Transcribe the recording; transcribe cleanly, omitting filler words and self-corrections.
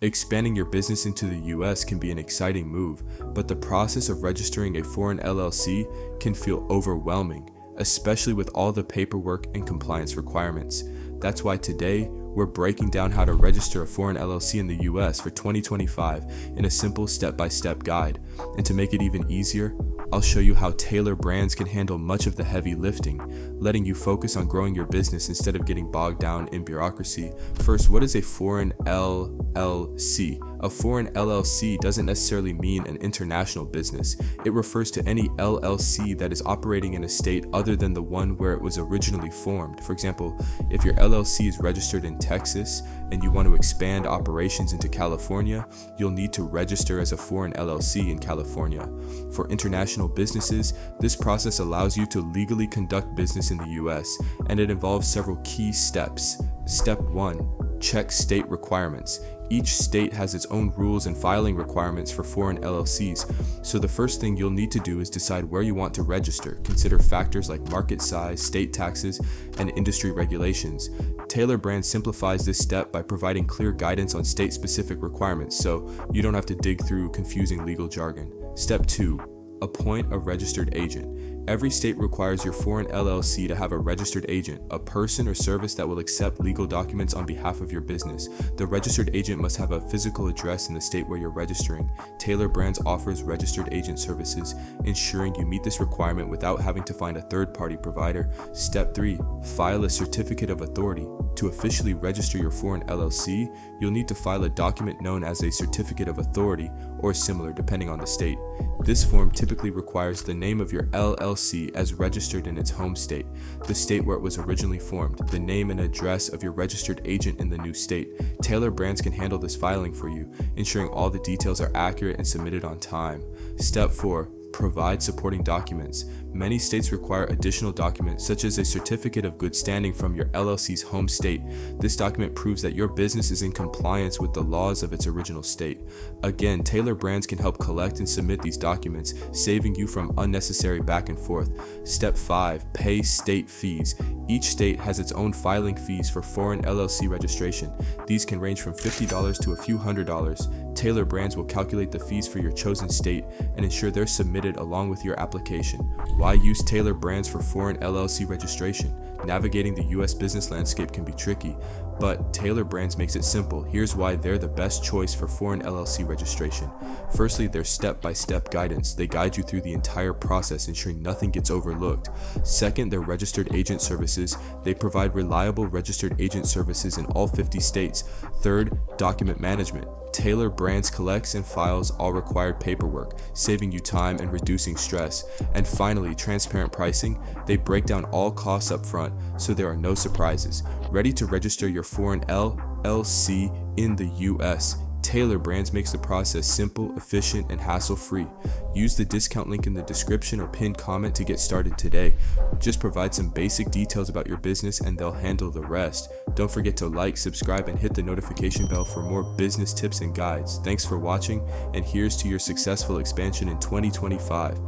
Expanding your business into the US can be an exciting move, but the process of registering a foreign LLC can feel overwhelming, especially with all the paperwork and compliance requirements. That's why today, we're breaking down how to register a foreign LLC in the US for 2025 in a simple step-by-step guide. And to make it even easier, I'll show you how Tailor Brands can handle much of the heavy lifting, letting you focus on growing your business instead of getting bogged down in bureaucracy. First, what is a foreign LLC? A foreign LLC doesn't necessarily mean an international business. It refers to any LLC that is operating in a state other than the one where it was originally formed. For example, if your LLC is registered in Texas and you want to expand operations into California, you'll need to register as a foreign LLC in California. For international businesses, this process allows you to legally conduct business in the US, and it involves several key steps. Step 1. Check state requirements. Each state has its own rules and filing requirements for foreign LLCs, so the first thing you'll need to do is decide where you want to register. Consider factors like market size, state taxes, and industry regulations. Tailor Brands simplifies this step by providing clear guidance on state-specific requirements, so you don't have to dig through confusing legal jargon. Step 2. Appoint a registered agent. Every state requires your foreign LLC to have a registered agent, a person or service that will accept legal documents on behalf of your business. The registered agent must have a physical address in the state where you're registering. Tailor Brands offers registered agent services, ensuring you meet this requirement without having to find a third-party provider. Step 3. File a certificate of authority. To officially register your foreign LLC, you'll need to file a document known as a certificate of authority or similar depending on the state. This form typically requires the name of your LLC as registered in its home state, the state where it was originally formed, the name and address of your registered agent in the new state. Tailor Brands can handle this filing for you, ensuring all the details are accurate and submitted on time. Step 4. Provide supporting documents. Many states require additional documents such as a certificate of good standing from your LLC's home state. This document proves that your business is in compliance with the laws of its original state. Again, Tailor Brands can help collect and submit these documents, saving you from unnecessary back and forth. Step 5. Pay state fees. Each state has its own filing fees for foreign LLC registration. These can range from $50 to a few $100s. Tailor Brands will calculate the fees for your chosen state and ensure they're submitted along with your application. Why use Tailor Brands for foreign LLC registration? Navigating the US business landscape can be tricky, but Tailor Brands makes it simple. Here's why they're the best choice for foreign LLC registration. Firstly, their step-by-step guidance. They guide you through the entire process, ensuring nothing gets overlooked. Second, their registered agent services. They provide reliable registered agent services in all 50 states. Third, document management. Tailor Brands collects and files all required paperwork, saving you time and reducing stress. And finally, transparent pricing. They break down all costs up front, so there are no surprises. Ready to register your foreign LLC in the US? Tailor Brands makes the process simple, efficient, and hassle-free. Use the discount link in the description or pinned comment to get started today. Just provide some basic details about your business and they'll handle the rest. Don't forget to like, subscribe, and hit the notification bell for more business tips and guides. Thanks for watching, and here's to your successful expansion in 2025.